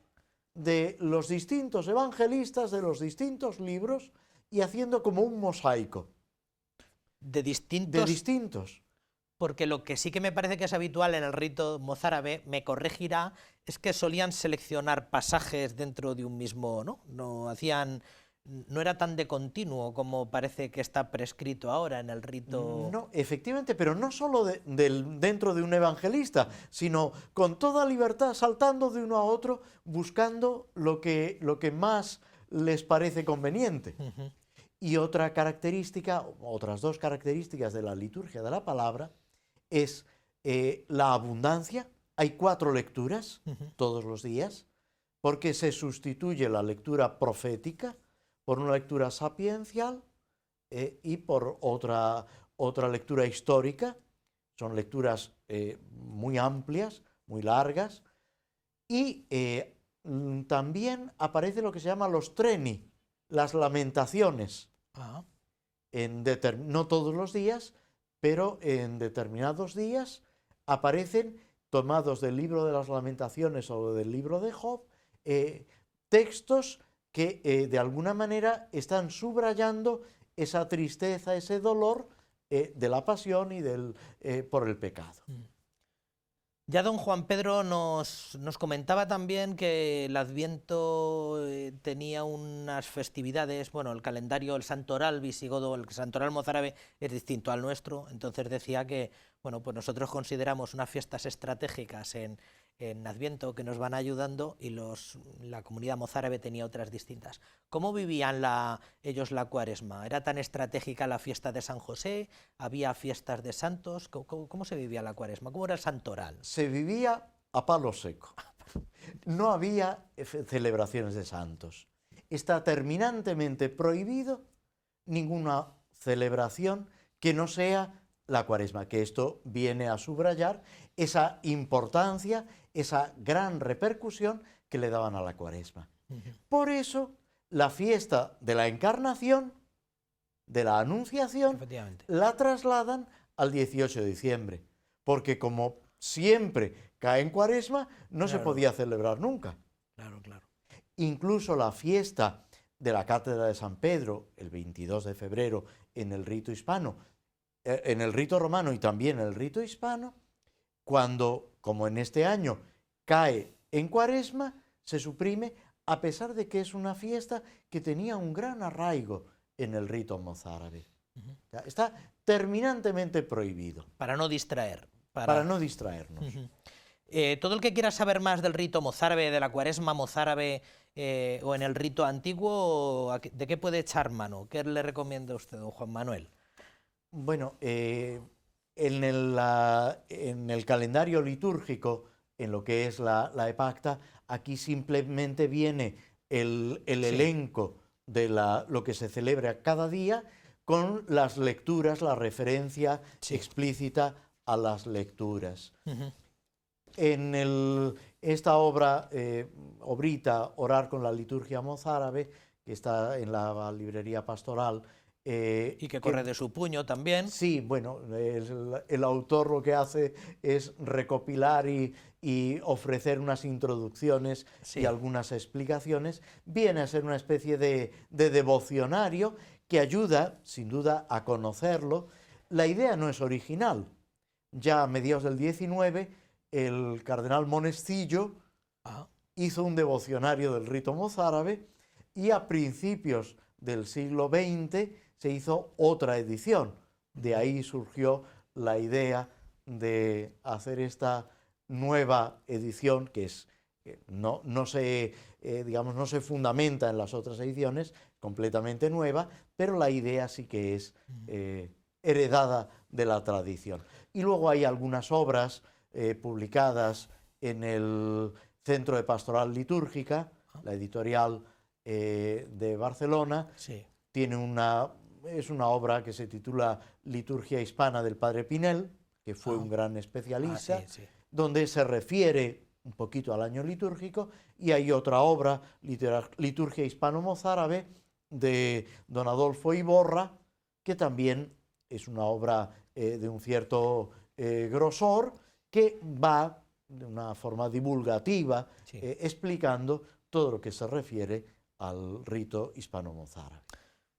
de los distintos evangelistas, de los distintos libros, y haciendo como un mosaico. De distintos... De distintos. Porque lo que sí que me parece que es habitual en el rito mozárabe, me corregirá, es que solían seleccionar pasajes dentro de un mismo, ¿no? No era tan de continuo como parece que está prescrito ahora en el rito... No, efectivamente, pero no solo dentro de un evangelista, sino con toda libertad, saltando de uno a otro, buscando lo que más les parece conveniente. Y otra característica, otras dos características de la liturgia de la palabra, es la abundancia. Hay 4 lecturas todos los días, porque se sustituye la lectura profética por una lectura sapiencial y por otra lectura histórica. Son lecturas muy amplias, muy largas. Y también aparece lo que se llama los treni, las lamentaciones. No todos los días, pero en determinados días aparecen, tomados del libro de las lamentaciones o del libro de Job, textos que de alguna manera están subrayando esa tristeza, ese dolor de la pasión y por el pecado. Ya don Juan Pedro nos comentaba también que el Adviento tenía unas festividades, bueno, el calendario, el santoral visigodo, el santoral mozárabe es distinto al nuestro, entonces decía que, bueno, pues nosotros consideramos unas fiestas estratégicas en Adviento que nos van ayudando y la comunidad mozárabe tenía otras distintas. ¿Cómo vivían ellos la Cuaresma? ¿Era tan estratégica la fiesta de San José? ¿Había fiestas de santos? ¿Cómo se vivía la Cuaresma? ¿Cómo era el santoral? Se vivía a palo seco. No había celebraciones de santos. Está terminantemente prohibido ninguna celebración que no sea la Cuaresma, que esto viene a subrayar esa importancia, esa gran repercusión que le daban a la Cuaresma. Por eso, la fiesta de la Encarnación, de la Anunciación, la trasladan al 18 de diciembre, porque como siempre cae en Cuaresma, no se podía celebrar nunca. Claro, claro. Incluso la fiesta de la Cátedra de San Pedro, el 22 de febrero, en el rito hispano, en el rito romano y también en el rito hispano, cuando, como en este año, cae en Cuaresma, se suprime, a pesar de que es una fiesta que tenía un gran arraigo en el rito mozárabe. Está terminantemente prohibido. Para no distraer. Para no distraernos. Todo el que quiera saber más del rito mozárabe, de la Cuaresma mozárabe o en el rito antiguo, ¿de qué puede echar mano? ¿Qué le recomienda usted, don Juan Manuel? Bueno, en el calendario litúrgico, en lo que es la Epacta, aquí simplemente viene el elenco de lo que se celebra cada día, con las lecturas, la referencia explícita a las lecturas. En esta obra, obrita, Orar con la liturgia mozárabe, que está en la librería pastoral. Y que corre de su puño también. Sí, bueno, el autor lo que hace es recopilar y ofrecer unas introducciones y algunas explicaciones. Viene a ser una especie de devocionario que ayuda, sin duda, a conocerlo. La idea no es original. Ya a mediados del 19, el cardenal Monestillo hizo un devocionario del rito mozárabe, y a principios del siglo XX se hizo otra edición. De ahí surgió la idea de hacer esta nueva edición, que no se fundamenta en las otras ediciones, completamente nueva, pero la idea sí que es heredada de la tradición. Y luego hay algunas obras publicadas en el Centro de Pastoral Litúrgica, la editorial de Barcelona. Es una obra que se titula Liturgia Hispana del Padre Pinel, que fue un gran especialista, donde se refiere un poquito al año litúrgico, y hay otra obra, Liturgia Hispano-Mozárabe, de don Adolfo Iborra, que también es una obra de un cierto grosor, que va de una forma divulgativa, explicando todo lo que se refiere al rito hispano-mozárabe.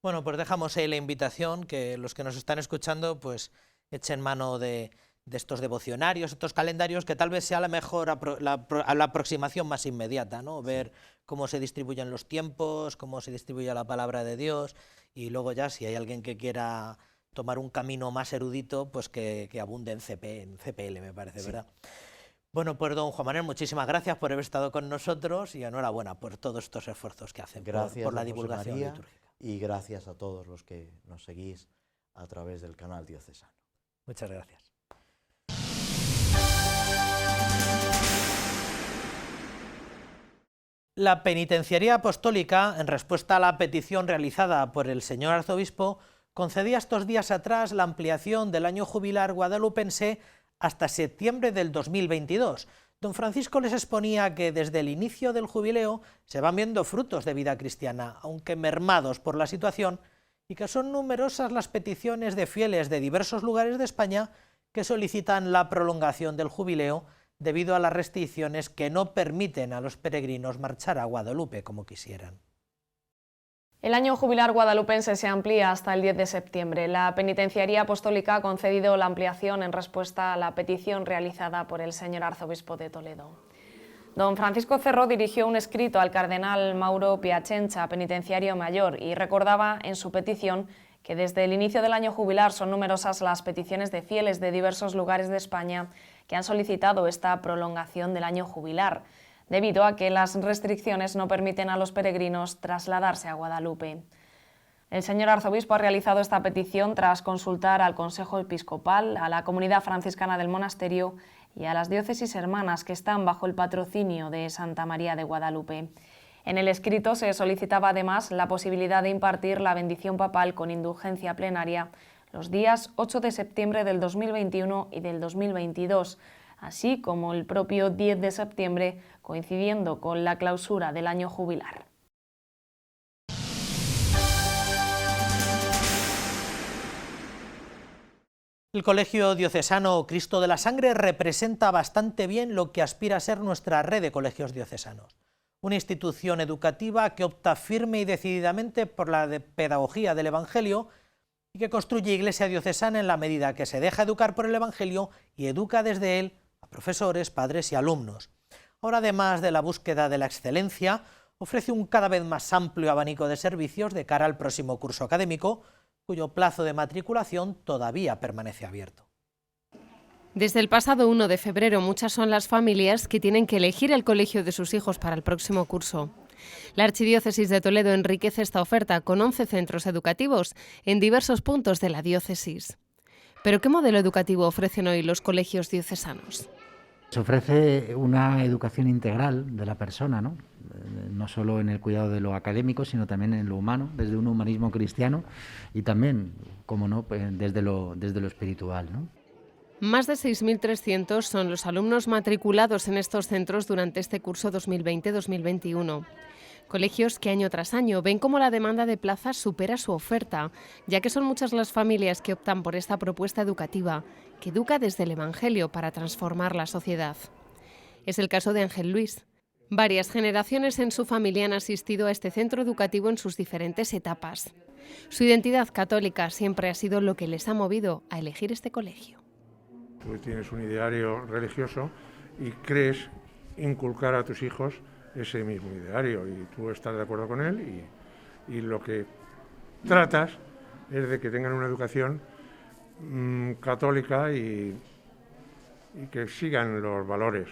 Bueno, pues dejamos ahí la invitación, que los que nos están escuchando pues echen mano de estos devocionarios, estos calendarios, que tal vez sea la mejor la aproximación más inmediata, ¿no? Ver cómo se distribuyen los tiempos, cómo se distribuye la palabra de Dios, y luego ya si hay alguien que quiera tomar un camino más erudito, pues que abunde en CPL, me parece, ¿verdad? Bueno, pues don Juan Manuel, muchísimas gracias por haber estado con nosotros y enhorabuena por todos estos esfuerzos que hacen por la divulgación litúrgica. Y gracias a todos los que nos seguís a través del canal diocesano. Muchas gracias. La Penitenciaría Apostólica, en respuesta a la petición realizada por el señor arzobispo, concedía estos días atrás la ampliación del año jubilar guadalupense hasta septiembre del 2022. Don Francisco les exponía que desde el inicio del jubileo se van viendo frutos de vida cristiana, aunque mermados por la situación, y que son numerosas las peticiones de fieles de diversos lugares de España que solicitan la prolongación del jubileo debido a las restricciones que no permiten a los peregrinos marchar a Guadalupe como quisieran. El año jubilar guadalupense se amplía hasta el 10 de septiembre. La Penitenciaría Apostólica ha concedido la ampliación en respuesta a la petición realizada por el señor arzobispo de Toledo. Don Francisco Cerro dirigió un escrito al cardenal Mauro Piacenza, penitenciario mayor, y recordaba en su petición que desde el inicio del año jubilar son numerosas las peticiones de fieles de diversos lugares de España que han solicitado esta prolongación del año jubilar, debido a que las restricciones no permiten a los peregrinos trasladarse a Guadalupe. El señor arzobispo ha realizado esta petición tras consultar al Consejo Episcopal, a la Comunidad Franciscana del Monasterio y a las diócesis hermanas que están bajo el patrocinio de Santa María de Guadalupe. En el escrito se solicitaba además la posibilidad de impartir la bendición papal con indulgencia plenaria los días 8 de septiembre del 2021 y del 2022, así como el propio 10 de septiembre, coincidiendo con la clausura del año jubilar. El Colegio Diocesano Cristo de la Sangre representa bastante bien lo que aspira a ser nuestra red de colegios diocesanos. Una institución educativa que opta firme y decididamente por la pedagogía del Evangelio y que construye iglesia diocesana en la medida que se deja educar por el Evangelio y educa desde él a profesores, padres y alumnos. Ahora, además de la búsqueda de la excelencia, ofrece un cada vez más amplio abanico de servicios de cara al próximo curso académico, cuyo plazo de matriculación todavía permanece abierto. Desde el pasado 1 de febrero, muchas son las familias que tienen que elegir el colegio de sus hijos para el próximo curso. La Archidiócesis de Toledo enriquece esta oferta con 11 centros educativos en diversos puntos de la diócesis. ¿Pero qué modelo educativo ofrecen hoy los colegios diocesanos? Se ofrece una educación integral de la persona, ¿no? no solo en el cuidado de lo académico, sino también en lo humano, desde un humanismo cristiano y también, como no, pues desde lo espiritual, ¿no? Más de 6.300 son los alumnos matriculados en estos centros durante este curso 2020-2021. Colegios que año tras año ven cómo la demanda de plazas supera su oferta, ya que son muchas las familias que optan por esta propuesta educativa, que educa desde el Evangelio para transformar la sociedad. Es el caso de Ángel Luis. Varias generaciones en su familia han asistido a este centro educativo en sus diferentes etapas. Su identidad católica siempre ha sido lo que les ha movido a elegir este colegio. Tú tienes un ideario religioso y crees inculcar a tus hijos ese mismo ideario y tú estás de acuerdo con él y lo que tratas es de que tengan una educación católica y que sigan los valores,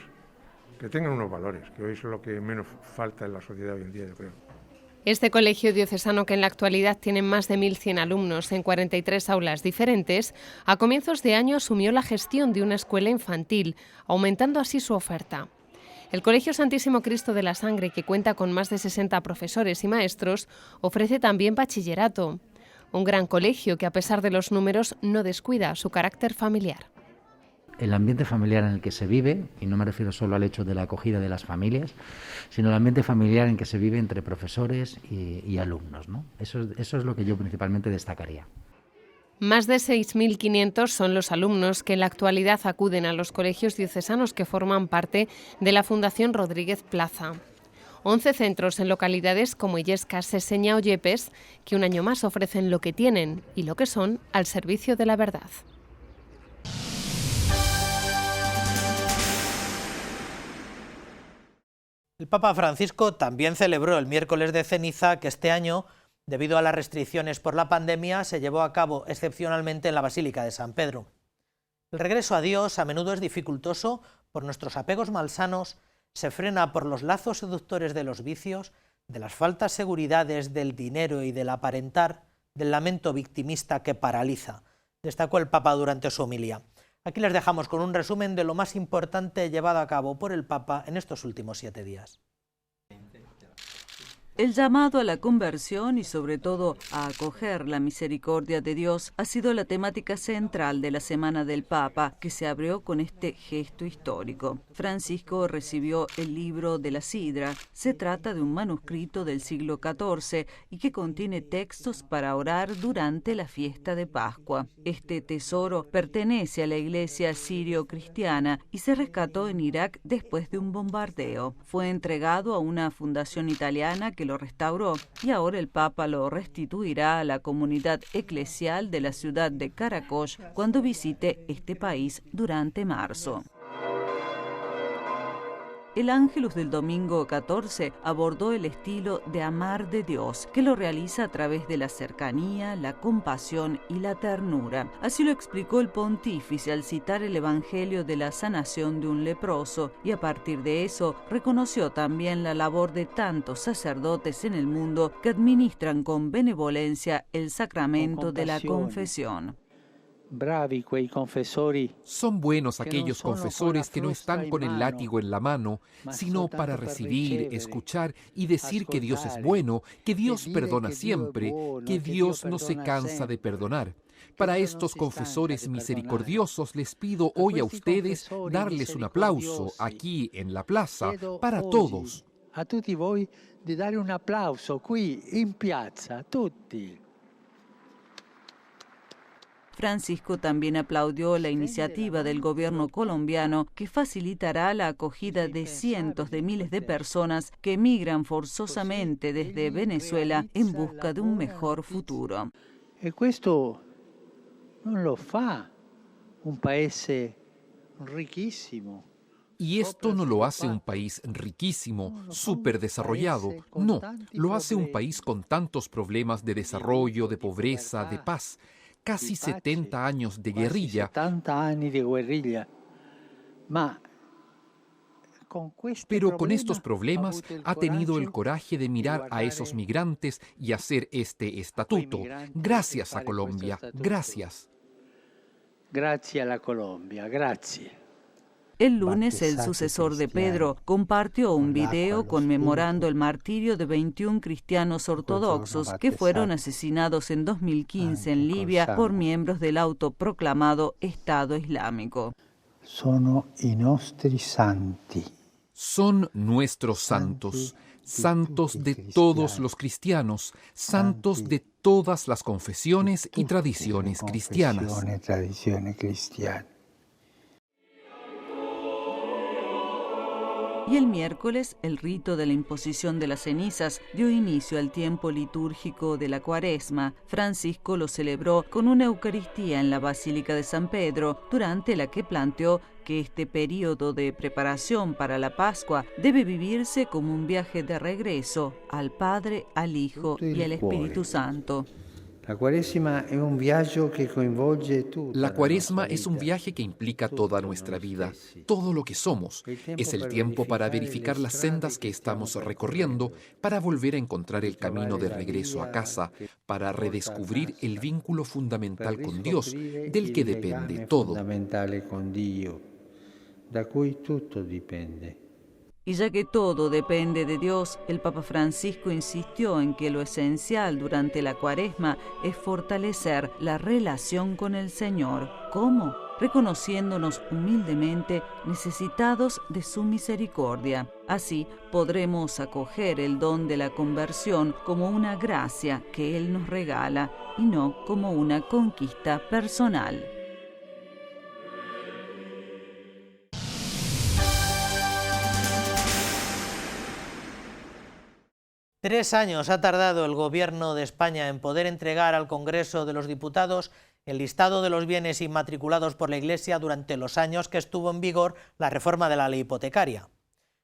que tengan unos valores, que hoy es lo que menos falta en la sociedad hoy en día, yo creo. Este colegio diocesano, que en la actualidad tiene más de 1.100 alumnos en 43 aulas diferentes, a comienzos de año asumió la gestión de una escuela infantil, aumentando así su oferta. El Colegio Santísimo Cristo de la Sangre, que cuenta con más de 60 profesores y maestros, ofrece también bachillerato. Un gran colegio que, a pesar de los números, no descuida su carácter familiar. El ambiente familiar en el que se vive, y no me refiero solo al hecho de la acogida de las familias, sino el ambiente familiar en que se vive entre profesores y alumnos, ¿no? Eso es lo que yo principalmente destacaría. Más de 6.500 son los alumnos que en la actualidad acuden a los colegios diocesanos que forman parte de la Fundación Rodríguez Plaza. 11 centros en localidades como Illescas, Seseña o Yepes, que un año más ofrecen lo que tienen y lo que son al servicio de la verdad. El Papa Francisco también celebró el miércoles de ceniza, que este año, debido a las restricciones por la pandemia, se llevó a cabo excepcionalmente en la Basílica de San Pedro. El regreso a Dios a menudo es dificultoso por nuestros apegos malsanos, se frena por los lazos seductores de los vicios, de las faltas seguridades del dinero y del aparentar, del lamento victimista que paraliza, destacó el Papa durante su homilía. Aquí les dejamos con un resumen de lo más importante llevado a cabo por el Papa en estos últimos 7 días. El llamado a la conversión y sobre todo a acoger la misericordia de Dios ha sido la temática central de la Semana del Papa, que se abrió con este gesto histórico. Francisco recibió el libro de la Sidra. Se trata de un manuscrito del siglo XIV y que contiene textos para orar durante la fiesta de Pascua. Este tesoro pertenece a la iglesia sirio-cristiana y se rescató en Irak después de un bombardeo. Fue entregado a una fundación italiana que lo restauró y ahora el Papa lo restituirá a la comunidad eclesial de la ciudad de Karakosh cuando visite este país durante marzo. El Ángelus del domingo 14 abordó el estilo de amar de Dios, que lo realiza a través de la cercanía, la compasión y la ternura. Así lo explicó el pontífice al citar el Evangelio de la sanación de un leproso, y a partir de eso reconoció también la labor de tantos sacerdotes en el mundo que administran con benevolencia el sacramento de la confesión. Son buenos aquellos confesores que no están con el látigo en la mano, sino para recibir, escuchar y decir que Dios es bueno, que Dios perdona siempre, que Dios no se cansa de perdonar. Para estos confesores misericordiosos les pido hoy a ustedes darles un aplauso aquí en la plaza para todos. A tutti voi di dare un applauso qui in piazza, tutti. Francisco también aplaudió la iniciativa del gobierno colombiano que facilitará la acogida de cientos de miles de personas que emigran forzosamente desde Venezuela en busca de un mejor futuro. E questo non lo fa un paese riquísimo. Y esto no lo hace un país riquísimo, súper desarrollado. No, lo hace un país con tantos problemas de desarrollo, de pobreza, de paz. Casi 70 años de guerrilla. Pero con estos problemas ha tenido el coraje de mirar a esos migrantes y hacer este estatuto. Gracias a Colombia, gracias. Gracias a la Colombia, gracias. El lunes, el sucesor de Pedro compartió un video conmemorando el martirio de 21 cristianos ortodoxos que fueron asesinados en 2015 en Libia por miembros del autoproclamado Estado Islámico. Sono i nostri santi. Son nuestros santos, santos de todos los cristianos, santos de todas las confesiones y tradiciones cristianas. Y el miércoles, el rito de la imposición de las cenizas dio inicio al tiempo litúrgico de la Cuaresma. Francisco lo celebró con una Eucaristía en la Basílica de San Pedro, durante la que planteó que este periodo de preparación para la Pascua debe vivirse como un viaje de regreso al Padre, al Hijo y al Espíritu Santo. La Cuaresma es un viaje que implica toda nuestra vida, todo lo que somos. Es el tiempo para verificar las sendas que estamos recorriendo, para volver a encontrar el camino de regreso a casa, para redescubrir el vínculo fundamental con Dios, del que depende todo. Y ya que todo depende de Dios, el Papa Francisco insistió en que lo esencial durante la Cuaresma es fortalecer la relación con el Señor. ¿Cómo? Reconociéndonos humildemente necesitados de su misericordia. Así podremos acoger el don de la conversión como una gracia que Él nos regala y no como una conquista personal. Tres años ha tardado el Gobierno de España en poder entregar al Congreso de los Diputados el listado de los bienes inmatriculados por la Iglesia durante los años que estuvo en vigor la reforma de la ley hipotecaria.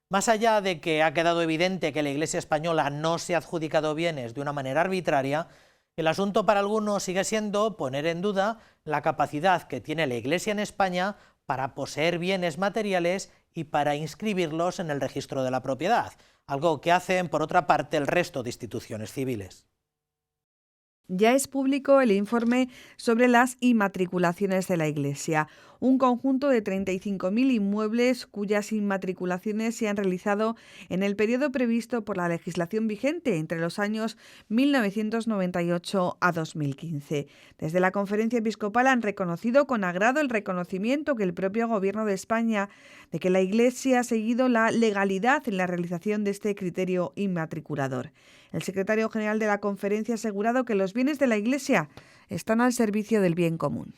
Más allá de que ha quedado evidente que la Iglesia española no se ha adjudicado bienes de una manera arbitraria, el asunto para algunos sigue siendo poner en duda la capacidad que tiene la Iglesia en España para poseer bienes materiales y para inscribirlos en el registro de la propiedad, algo que hacen, por otra parte, el resto de instituciones civiles. Ya es público el informe sobre las inmatriculaciones de la Iglesia, un conjunto de 35.000 inmuebles cuyas inmatriculaciones se han realizado en el periodo previsto por la legislación vigente entre los años 1998 a 2015. Desde la Conferencia Episcopal han reconocido con agrado el reconocimiento que el propio Gobierno de España de que la Iglesia ha seguido la legalidad en la realización de este criterio inmatriculador. El secretario general de la conferencia ha asegurado que los bienes de la Iglesia están al servicio del bien común.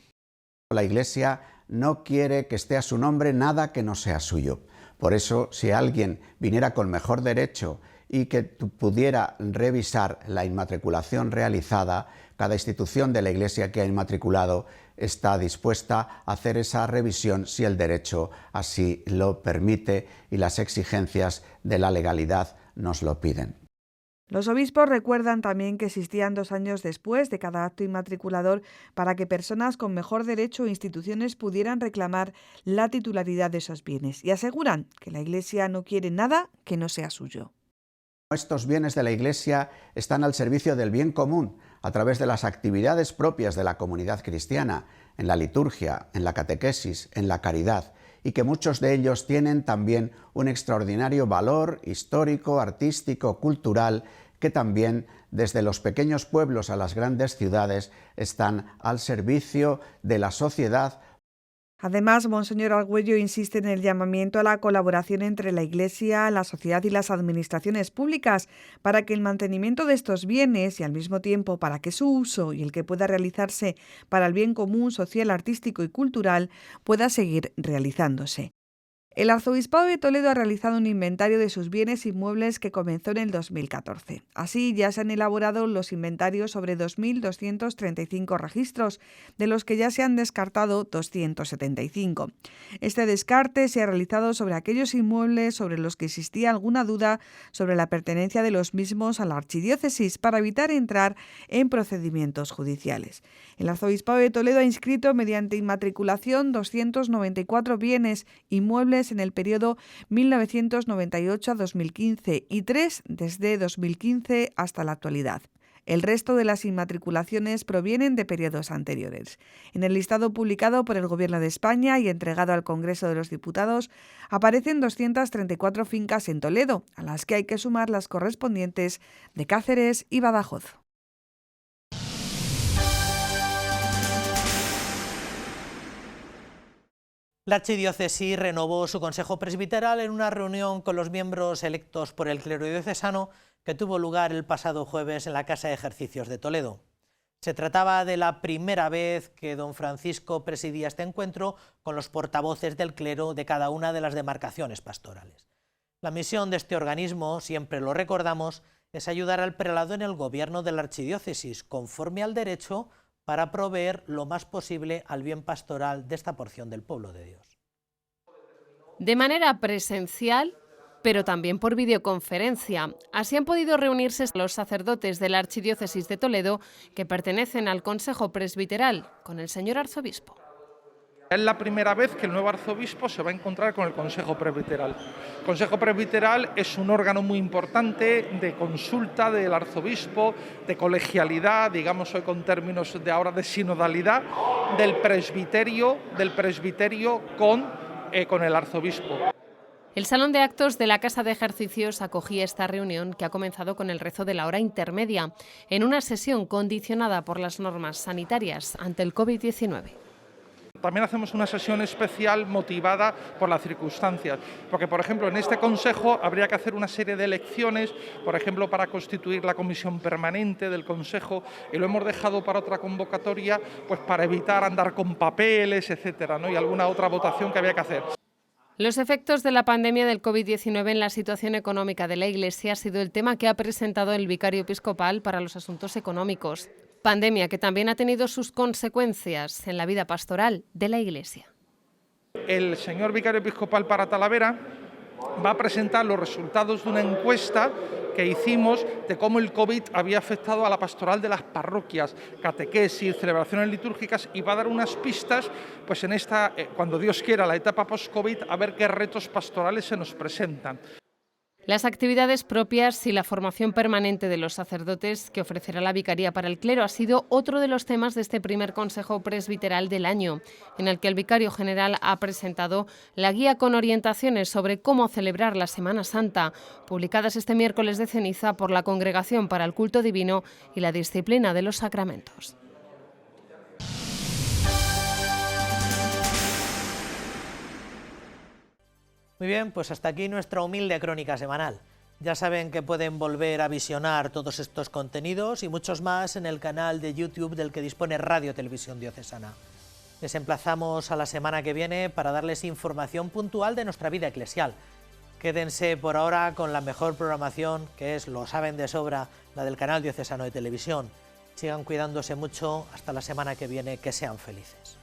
La Iglesia no quiere que esté a su nombre nada que no sea suyo. Por eso, si alguien viniera con mejor derecho y que pudiera revisar la inmatriculación realizada, cada institución de la Iglesia que ha inmatriculado está dispuesta a hacer esa revisión si el derecho así lo permite y las exigencias de la legalidad nos lo piden. Los obispos recuerdan también que existían 2 años después de cada acto inmatriculador para que personas con mejor derecho o instituciones pudieran reclamar la titularidad de esos bienes y aseguran que la Iglesia no quiere nada que no sea suyo. Estos bienes de la Iglesia están al servicio del bien común a través de las actividades propias de la comunidad cristiana, en la liturgia, en la catequesis, en la caridad, y que muchos de ellos tienen también un extraordinario valor histórico, artístico, cultural, que también desde los pequeños pueblos a las grandes ciudades están al servicio de la sociedad. Además, Monseñor Argüello insiste en el llamamiento a la colaboración entre la Iglesia, la sociedad y las administraciones públicas para que el mantenimiento de estos bienes y al mismo tiempo para que su uso y el que pueda realizarse para el bien común social, artístico y cultural pueda seguir realizándose. El Arzobispado de Toledo ha realizado un inventario de sus bienes inmuebles que comenzó en el 2014. Así, ya se han elaborado los inventarios sobre 2.235 registros, de los que ya se han descartado 275. Este descarte se ha realizado sobre aquellos inmuebles sobre los que existía alguna duda sobre la pertenencia de los mismos a la archidiócesis para evitar entrar en procedimientos judiciales. El Arzobispado de Toledo ha inscrito mediante inmatriculación 294 bienes inmuebles en el periodo 1998 a 2015 y 3 desde 2015 hasta la actualidad. El resto de las inmatriculaciones provienen de periodos anteriores. En el listado publicado por el Gobierno de España y entregado al Congreso de los Diputados aparecen 234 fincas en Toledo, a las que hay que sumar las correspondientes de Cáceres y Badajoz. La archidiócesis renovó su consejo presbiteral en una reunión con los miembros electos por el clero diocesano que tuvo lugar el pasado jueves en la Casa de Ejercicios de Toledo. Se trataba de la primera vez que don Francisco presidía este encuentro con los portavoces del clero de cada una de las demarcaciones pastorales. La misión de este organismo, siempre lo recordamos, es ayudar al prelado en el gobierno de la archidiócesis, conforme al derecho, para proveer lo más posible al bien pastoral de esta porción del pueblo de Dios. De manera presencial, pero también por videoconferencia. Así han podido reunirse los sacerdotes de la Archidiócesis de Toledo que pertenecen al Consejo Presbiteral con el señor arzobispo. Es la primera vez que el nuevo arzobispo se va a encontrar con el Consejo Presbiteral. El Consejo Presbiteral es un órgano muy importante de consulta del arzobispo, de colegialidad, digamos hoy con términos de ahora de sinodalidad, del presbiterio con el arzobispo. El Salón de Actos de la Casa de Ejercicios acogía esta reunión que ha comenzado con el rezo de la hora intermedia, en una sesión condicionada por las normas sanitarias ante el COVID-19. También hacemos una sesión especial motivada por las circunstancias, porque por ejemplo en este Consejo habría que hacer una serie de elecciones, por ejemplo para constituir la comisión permanente del Consejo, y lo hemos dejado para otra convocatoria, pues para evitar andar con papeles, etcétera, ¿no? Y alguna otra votación que había que hacer. Los efectos de la pandemia del COVID-19 en la situación económica de la Iglesia ha sido el tema que ha presentado el vicario episcopal para los asuntos económicos. Pandemia que también ha tenido sus consecuencias en la vida pastoral de la Iglesia. El señor vicario episcopal para Talavera va a presentar los resultados de una encuesta que hicimos de cómo el COVID había afectado a la pastoral de las parroquias, catequesis, celebraciones litúrgicas, y va a dar unas pistas pues en esta, cuando Dios quiera, la etapa post-COVID, a ver qué retos pastorales se nos presentan. Las actividades propias y la formación permanente de los sacerdotes que ofrecerá la Vicaría para el Clero ha sido otro de los temas de este primer Consejo Presbiteral del año, en el que el Vicario General ha presentado la guía con orientaciones sobre cómo celebrar la Semana Santa, publicadas este miércoles de ceniza por la Congregación para el Culto Divino y la Disciplina de los Sacramentos. Muy bien, pues hasta aquí nuestra humilde crónica semanal. Ya saben que pueden volver a visionar todos estos contenidos y muchos más en el canal de YouTube del que dispone Radio Televisión Diocesana. Les emplazamos a la semana que viene para darles información puntual de nuestra vida eclesial. Quédense por ahora con la mejor programación, que es, lo saben de sobra, la del canal diocesano de televisión. Sigan cuidándose mucho, hasta la semana que viene, que sean felices.